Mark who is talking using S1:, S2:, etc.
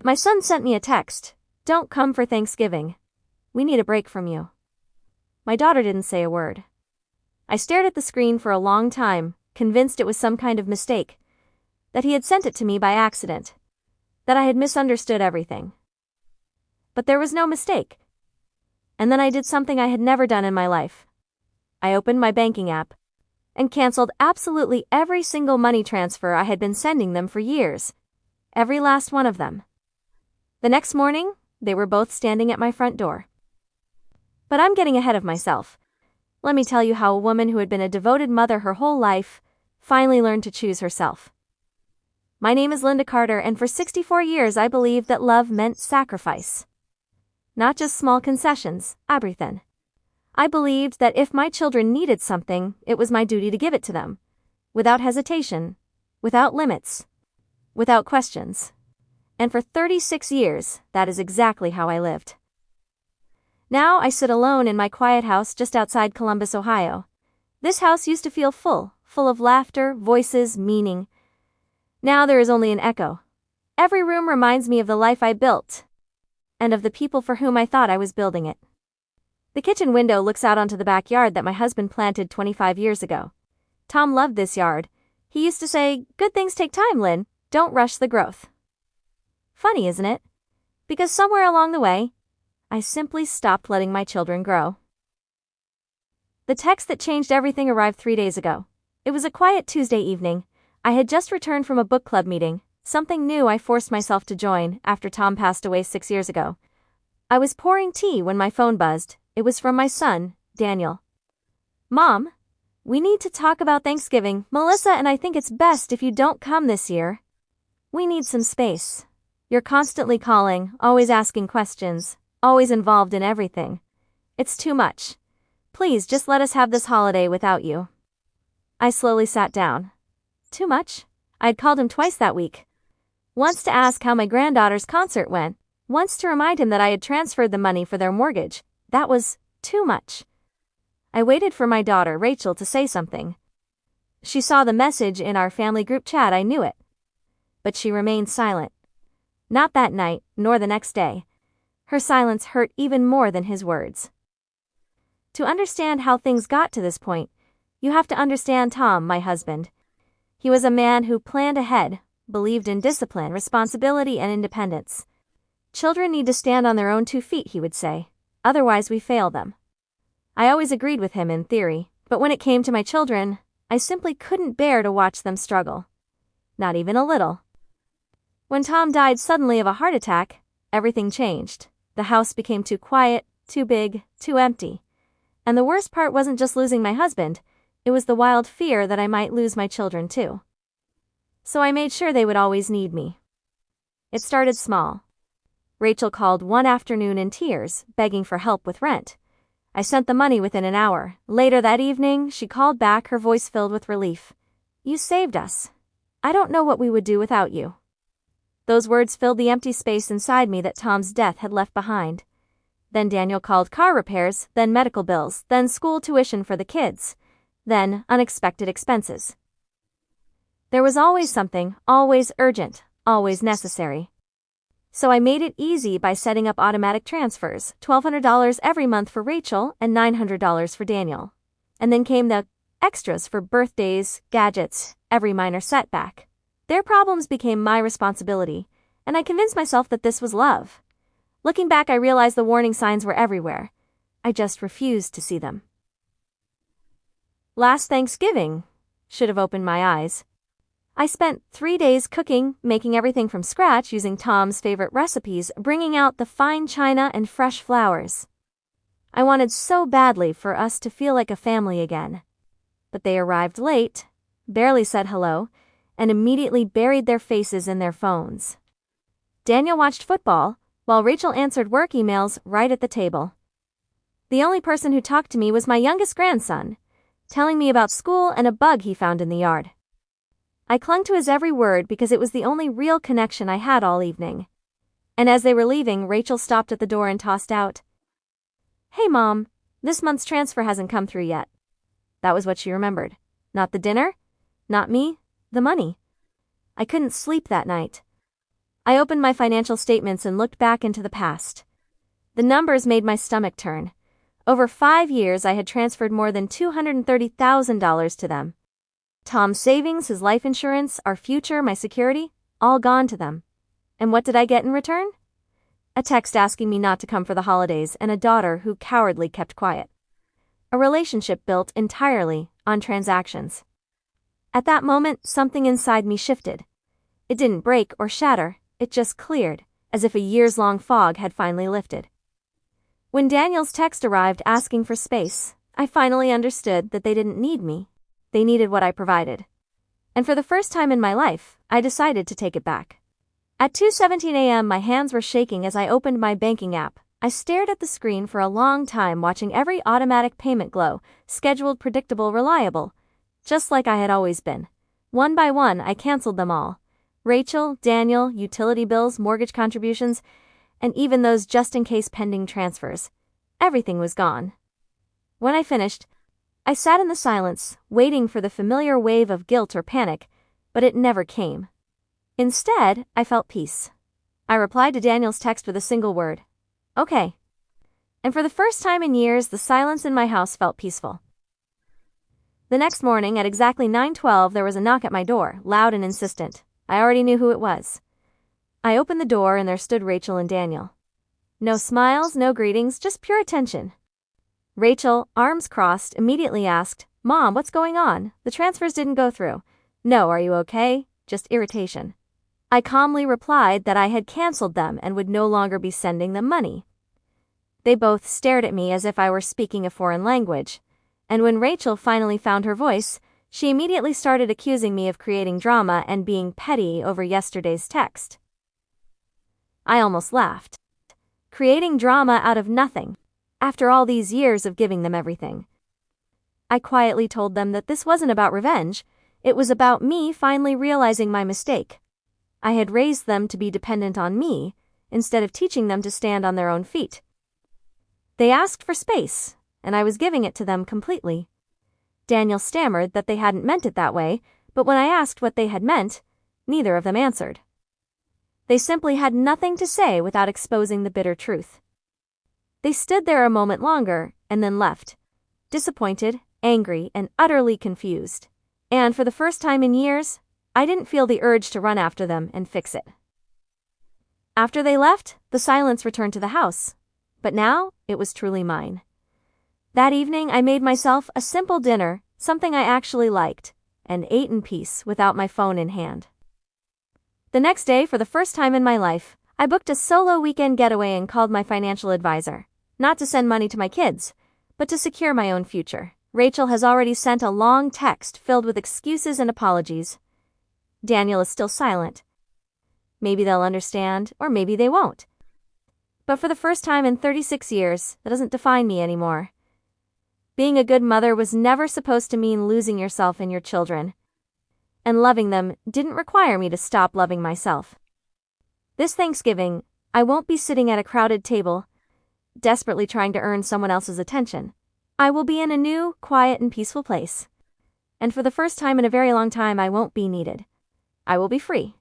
S1: My son sent me a text. Don't come for Thanksgiving. We need a break from you. My daughter didn't say a word. I stared at the screen for a long time, convinced it was some kind of mistake, that he had sent it to me by accident, that I had misunderstood everything. But there was no mistake. And then I did something I had never done in my life. I opened my banking app and canceled absolutely every single money transfer I had been sending them for years. Every last one of them. The next morning, they were both standing at my front door. But I'm getting ahead of myself. Let me tell you how a woman who had been a devoted mother her whole life finally learned to choose herself. My name is Linda Carter, and for 64 years I believed that love meant sacrifice. Not just small concessions, everything. I believed that if my children needed something, it was my duty to give it to them. Without hesitation. Without limits. Without questions. And for 36 years, that is exactly how I lived. Now I sit alone in my quiet house just outside Columbus, Ohio. This house used to feel full of laughter, voices, meaning. Now there is only an echo. Every room reminds me of the life I built, and of the people for whom I thought I was building it. The kitchen window looks out onto the backyard that my husband planted 25 years ago. Tom loved this yard. He used to say, "Good things take time, Lynn. Don't rush the growth." Funny, isn't it? Because somewhere along the way, I simply stopped letting my children grow. The text that changed everything arrived 3 days ago. It was a quiet Tuesday evening. I had just returned from a book club meeting, something new I forced myself to join after Tom passed away 6 years ago. I was pouring tea when my phone buzzed. It was from my son, Daniel. "Mom, we need to talk about Thanksgiving. Melissa and I think it's best if you don't come this year. We need some space. You're constantly calling, always asking questions, always involved in everything. It's too much. Please just let us have this holiday without you." I slowly sat down. Too much? I'd called him twice that week. Once to ask how my granddaughter's concert went, once to remind him that I had transferred the money for their mortgage. That was too much. I waited for my daughter, Rachel, to say something. She saw the message in our family group chat. I knew it. But she remained silent. Not that night, nor the next day. Her silence hurt even more than his words. To understand how things got to this point, you have to understand Tom, my husband. He was a man who planned ahead, believed in discipline, responsibility, and independence. Children need to stand on their own 2 feet, he would say. Otherwise we fail them. I always agreed with him in theory, but when it came to my children, I simply couldn't bear to watch them struggle. Not even a little. When Tom died suddenly of a heart attack, everything changed. The house became too quiet, too big, too empty. And the worst part wasn't just losing my husband, it was the wild fear that I might lose my children too. So I made sure they would always need me. It started small. Rachel called one afternoon in tears, begging for help with rent. I sent the money within an hour. Later that evening, she called back, her voice filled with relief. "You saved us. I don't know what we would do without you." Those words filled the empty space inside me that Tom's death had left behind. Then Daniel called car repairs, then medical bills, then school tuition for the kids, then unexpected expenses. There was always something, always urgent, always necessary. So I made it easy by setting up automatic transfers, $1,200 every month for Rachel and $900 for Daniel. And then came the extras for birthdays, gadgets, every minor setback. Their problems became my responsibility, and I convinced myself that this was love. Looking back, I realized the warning signs were everywhere. I just refused to see them. Last Thanksgiving should have opened my eyes. I spent 3 days cooking, making everything from scratch using Tom's favorite recipes, bringing out the fine china and fresh flowers. I wanted so badly for us to feel like a family again. But they arrived late, barely said hello, and immediately buried their faces in their phones. Daniel watched football, while Rachel answered work emails right at the table. The only person who talked to me was my youngest grandson, telling me about school and a bug he found in the yard. I clung to his every word because it was the only real connection I had all evening. And as they were leaving, Rachel stopped at the door and tossed out, "Hey Mom, this month's transfer hasn't come through yet." That was what she remembered. Not the dinner, not me, the money. I couldn't sleep that night. I opened my financial statements and looked back into the past. The numbers made my stomach turn. Over 5 years, I had transferred more than $230,000 to them. Tom's savings, his life insurance, our future, my security, all gone to them. And what did I get in return? A text asking me not to come for the holidays and a daughter who cowardly kept quiet. A relationship built entirely on transactions. At that moment, something inside me shifted. It didn't break or shatter, it just cleared, as if a years-long fog had finally lifted. When Daniel's text arrived asking for space, I finally understood that they didn't need me. They needed what I provided. And for the first time in my life, I decided to take it back. At 2:17 a.m., my hands were shaking as I opened my banking app. I stared at the screen for a long time, watching every automatic payment glow, scheduled, predictable, reliable. Just like I had always been. One by one, I canceled them all. Rachel, Daniel, utility bills, mortgage contributions, and even those just-in-case pending transfers. Everything was gone. When I finished, I sat in the silence, waiting for the familiar wave of guilt or panic, but it never came. Instead, I felt peace. I replied to Daniel's text with a single word. Okay. And for the first time in years, the silence in my house felt peaceful. The next morning, at exactly 9:12, there was a knock at my door, loud and insistent. I already knew who it was. I opened the door and there stood Rachel and Daniel. No smiles, no greetings, just pure attention. Rachel, arms crossed, immediately asked, "Mom, what's going on? The transfers didn't go through." "No, are you okay?" Just irritation. I calmly replied that I had canceled them and would no longer be sending them money. They both stared at me as if I were speaking a foreign language, and when Rachel finally found her voice, she immediately started accusing me of creating drama and being petty over yesterday's text. I almost laughed. Creating drama out of nothing, after all these years of giving them everything. I quietly told them that this wasn't about revenge, it was about me finally realizing my mistake. I had raised them to be dependent on me, instead of teaching them to stand on their own feet. They asked for space, and I was giving it to them completely. Daniel stammered that they hadn't meant it that way, but when I asked what they had meant, neither of them answered. They simply had nothing to say without exposing the bitter truth. They stood there a moment longer, and then left, disappointed, angry, and utterly confused. And for the first time in years, I didn't feel the urge to run after them and fix it. After they left, the silence returned to the house, but now it was truly mine. That evening, I made myself a simple dinner, something I actually liked, and ate in peace without my phone in hand. The next day, for the first time in my life, I booked a solo weekend getaway and called my financial advisor, not to send money to my kids, but to secure my own future. Rachel has already sent a long text filled with excuses and apologies. Daniel is still silent. Maybe they'll understand, or maybe they won't. But for the first time in 36 years, that doesn't define me anymore. Being a good mother was never supposed to mean losing yourself in your children. And loving them didn't require me to stop loving myself. This Thanksgiving, I won't be sitting at a crowded table, desperately trying to earn someone else's attention. I will be in a new, quiet, and peaceful place. And for the first time in a very long time, I won't be needed. I will be free.